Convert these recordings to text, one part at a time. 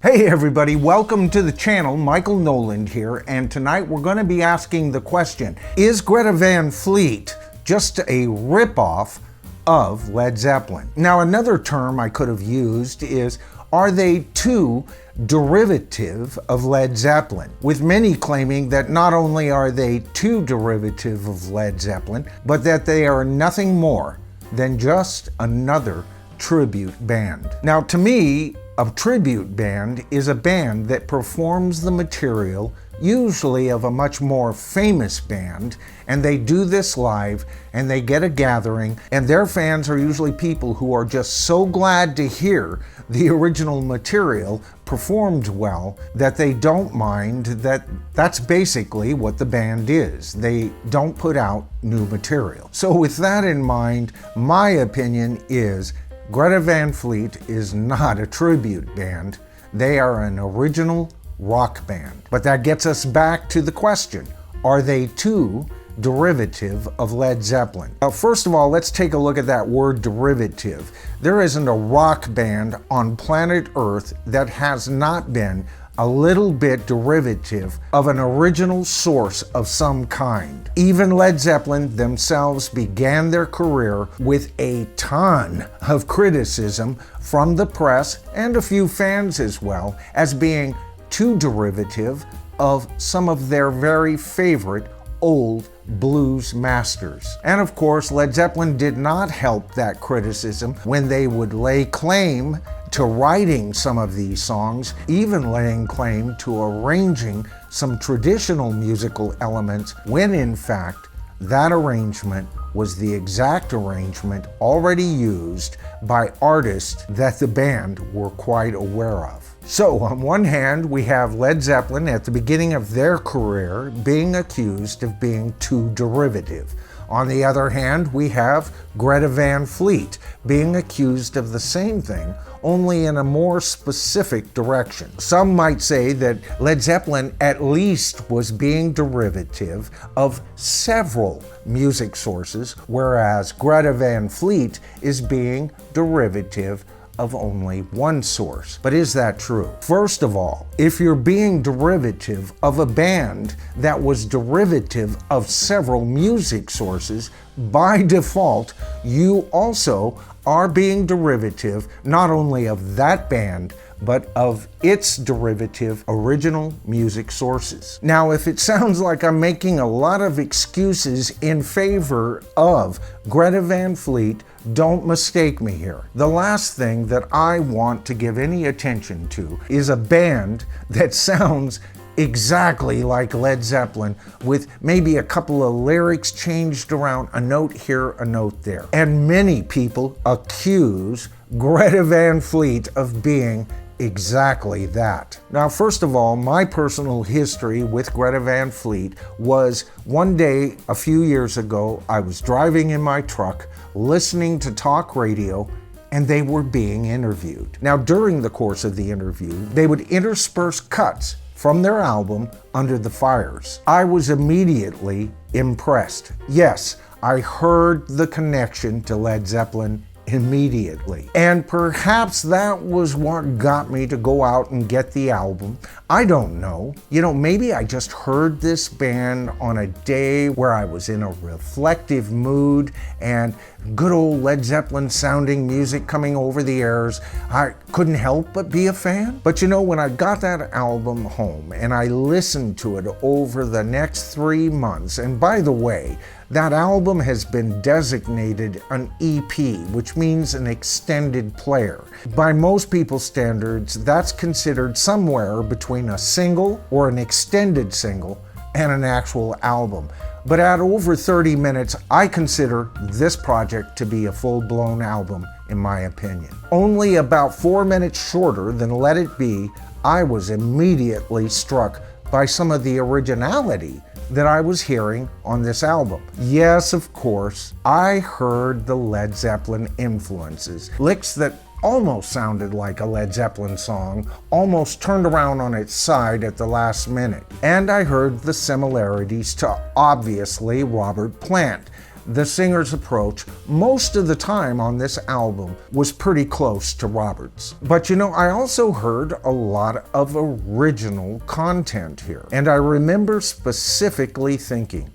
Hey everybody, welcome to the channel. Michael Noland here, and tonight we're going to be asking the question, is Greta Van Fleet just a rip-off of Led Zeppelin? Now, another term I could have used is, are they too derivative of Led Zeppelin? With many claiming that not only are they too derivative of Led Zeppelin, but that they are nothing more than just another tribute band. Now, to me, a tribute band is a band that performs the material, usually of a much more famous band, and they do this live, and they get a gathering, and their fans are usually people who are just so glad to hear the original material performed well that they don't mind that that's basically what the band is. They don't put out new material. So with that in mind, my opinion is Greta Van Fleet is not a tribute band. They are an original rock band. But that gets us back to the question, are they too derivative of Led Zeppelin? Now, first of all, let's take a look at that word derivative. There isn't a rock band on planet Earth that has not been a little bit derivative of an original source of some kind. Even Led Zeppelin themselves began their career with a ton of criticism from the press and a few fans as well, as being too derivative of some of their very favorite old blues masters. And of course, Led Zeppelin did not help that criticism when they would lay claim to writing some of these songs, even laying claim to arranging some traditional musical elements, when in fact that arrangement was the exact arrangement already used by artists that the band were quite aware of. So on one hand, we have Led Zeppelin at the beginning of their career being accused of being too derivative. On the other hand, we have Greta Van Fleet being accused of the same thing, only in a more specific direction. Some might say that Led Zeppelin at least was being derivative of several music sources, whereas Greta Van Fleet is being derivative of only one source. But is that true? First of all, if you're being derivative of a band that was derivative of several music sources, by default, you also are being derivative not only of that band, but of its derivative original music sources. Now, if it sounds like I'm making a lot of excuses in favor of Greta Van Fleet, don't mistake me here. The last thing that I want to give any attention to is a band that sounds exactly like Led Zeppelin, with maybe a couple of lyrics changed around, a note here, a note there. And many people accuse Greta Van Fleet of being exactly that. Now, first of all, my personal history with Greta Van Fleet was one day a few years ago, I was driving in my truck, listening to talk radio, and they were being interviewed. Now, during the course of the interview, they would intersperse cuts from their album Under the Fires. I was immediately impressed. Yes, I heard the connection to Led Zeppelin immediately. And perhaps that was what got me to go out and get the album. I don't know. Maybe I just heard this band on a day where I was in a reflective mood and good old Led Zeppelin sounding music coming over the airs. I couldn't help but be a fan. But when I got that album home and I listened to it over the next 3 months, and by the way, that album has been designated an EP, which means an extended player. By most people's standards, that's considered somewhere between a single or an extended single and an actual album. But at over 30 minutes, I consider this project to be a full-blown album, in my opinion. Only about 4 minutes shorter than Let It Be, I was immediately struck by some of the originality that I was hearing on this album. Yes, of course, I heard the Led Zeppelin influences. Licks that almost sounded like a Led Zeppelin song, almost turned around on its side at the last minute. And I heard the similarities to, obviously, Robert Plant. the singer's approach most of the time on this album was pretty close to Robert's. But I also heard a lot of original content here. And I remember specifically thinking,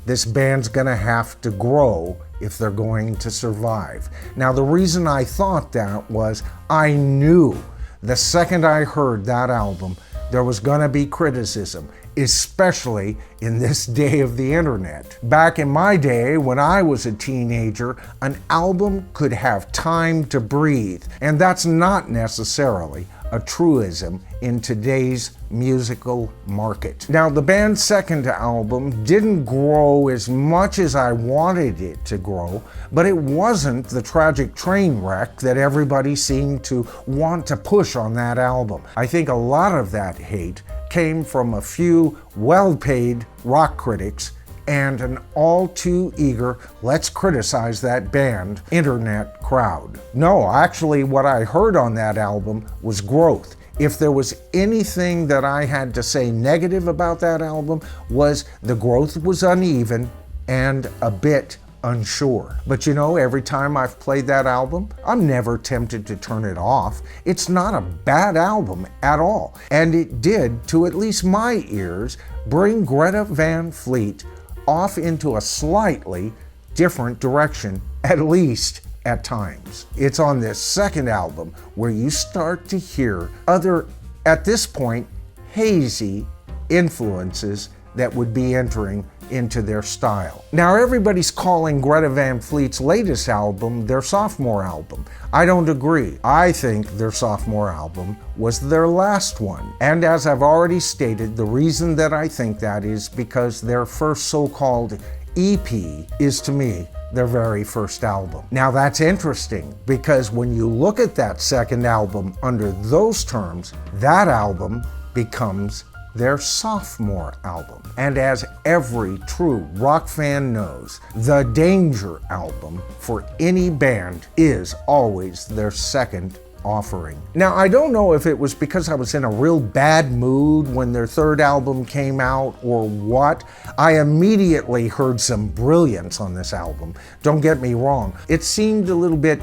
this band's gonna have to grow if they're going to survive. Now, the reason I thought that was I knew the second I heard that album, there was gonna be criticism, especially in this day of the internet. Back in my day, when I was a teenager, an album could have time to breathe, and that's not necessarily a truism in today's musical market. Now, the band's second album didn't grow as much as I wanted it to grow, but it wasn't the tragic train wreck that everybody seemed to want to push on that album. I think a lot of that hate came from a few well-paid rock critics and an all too eager, let's criticize that band, internet crowd. No, actually what I heard on that album was growth. If there was anything that I had to say negative about that album, was the growth was uneven and a bit unsure. But every time I've played that album, I'm never tempted to turn it off. It's not a bad album at all. And it did, to at least my ears, bring Greta Van Fleet off into a slightly different direction, at least at times. It's on this second album where you start to hear other, at this point, hazy influences that would be entering into their style. Now, everybody's calling Greta Van Fleet's latest album their sophomore album. I don't agree. I think their sophomore album was their last one. And as I've already stated, the reason that I think that is because their first so-called EP is, to me, their very first album. Now, that's interesting because when you look at that second album under those terms, that album becomes their sophomore album. And as every true rock fan knows, the Danger album for any band is always their second offering. Now, I don't know if it was because I was in a real bad mood when their third album came out or what. I immediately heard some brilliance on this album. Don't get me wrong. It seemed a little bit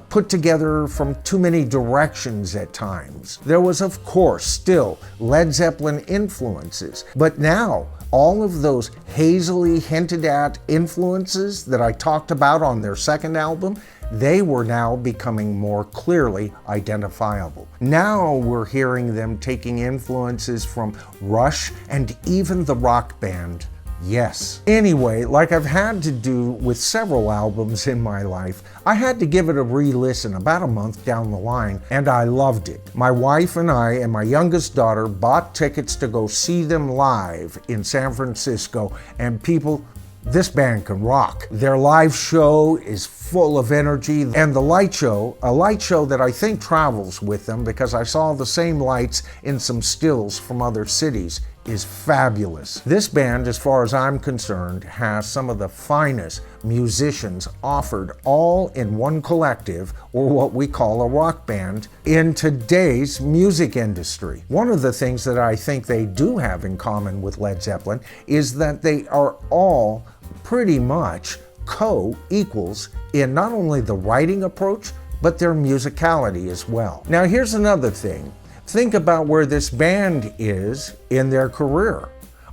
put together from too many directions at times. There was, of course, still Led Zeppelin influences, but now all of those hazily hinted at influences that I talked about on their second album, they were now becoming more clearly identifiable. Now we're hearing them taking influences from Rush and even the rock band Yes. Anyway, like I've had to do with several albums in my life, I had to give it a re-listen about a month down the line, and I loved it. My wife and I and my youngest daughter bought tickets to go see them live in San Francisco, and people, this band can rock. Their live show is full of energy, and the light show, a light show that I think travels with them because I saw the same lights in some stills from other cities, is fabulous. This band, as far as I'm concerned, has some of the finest musicians offered all in one collective, or what we call a rock band, in today's music industry. One of the things that I think they do have in common with Led Zeppelin is that they are all pretty much co-equals in not only the writing approach, but their musicality as well. Now here's another thing. Think about where this band is in their career.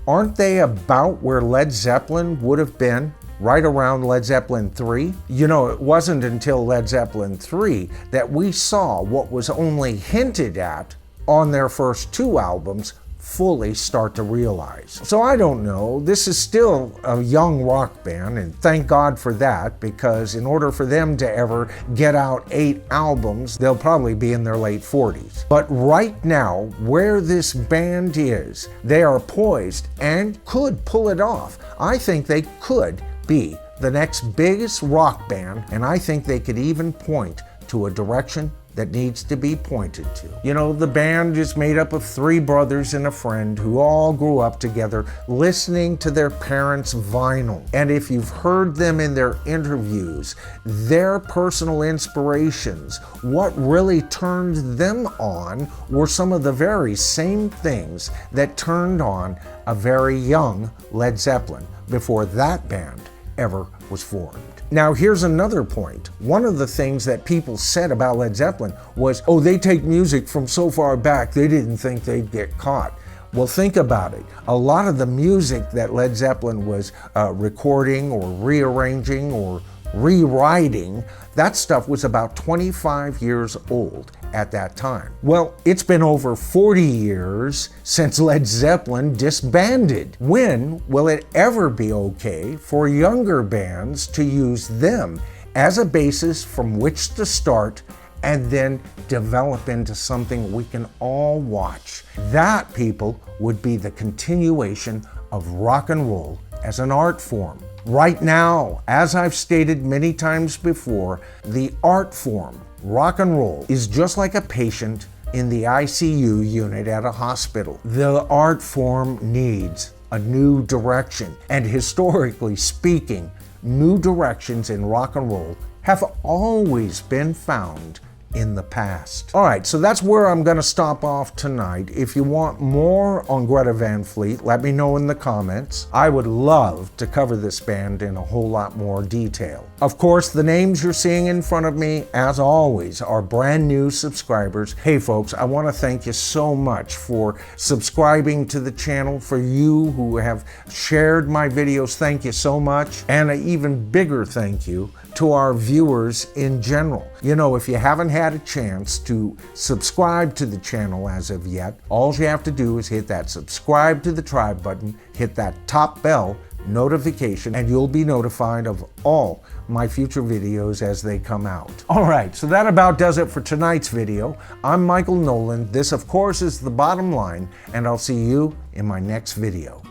Aren't they about where Led Zeppelin would have been right around Led Zeppelin 3? You know, it wasn't until Led Zeppelin 3 that we saw what was only hinted at on their first two albums fully start to realize. So I don't know, this is still a young rock band, and thank God for that, because in order for them to ever get out 8 albums, they'll probably be in their late 40s. But right now, where this band is, they are poised and could pull it off. I think they could be the next biggest rock band, and I think they could even point to a direction that needs to be pointed to. You know, the band is made up of 3 brothers and a friend who all grew up together listening to their parents' vinyl. And if you've heard them in their interviews, their personal inspirations, what really turned them on were some of the very same things that turned on a very young Led Zeppelin before that band ever was formed. Now here's another point. One of the things that people said about Led Zeppelin was, oh, they take music from so far back they didn't think they'd get caught. Well, think about it. A lot of the music that Led Zeppelin was recording or rearranging or rewriting, that stuff was about 25 years old at that time. Well, it's been over 40 years since Led Zeppelin disbanded. When will it ever be okay for younger bands to use them as a basis from which to start and then develop into something we can all watch? That, people, would be the continuation of rock and roll as an art form. Right now, as I've stated many times before, the art form, rock and roll, is just like a patient in the ICU unit at a hospital. The art form needs a new direction, and historically speaking, new directions in rock and roll have always been found in the past. All right, so that's where I'm going to stop off tonight. If you want more on Greta Van Fleet, let me know in the comments. I would love to cover this band in a whole lot more detail. Of course, the names you're seeing in front of me, as always, are brand new subscribers. Hey folks, I want to thank you so much for subscribing to the channel. For you who have shared my videos, thank you so much. And an even bigger thank you to our viewers in general. You know, if you haven't had a chance to subscribe to the channel as of yet, all you have to do is hit that subscribe to the tribe button, hit that top bell notification, and you'll be notified of all my future videos as they come out. All right, so that about does it for tonight's video. I'm Michael Nolan. This, of course, is The Bottom Line, and I'll see you in my next video.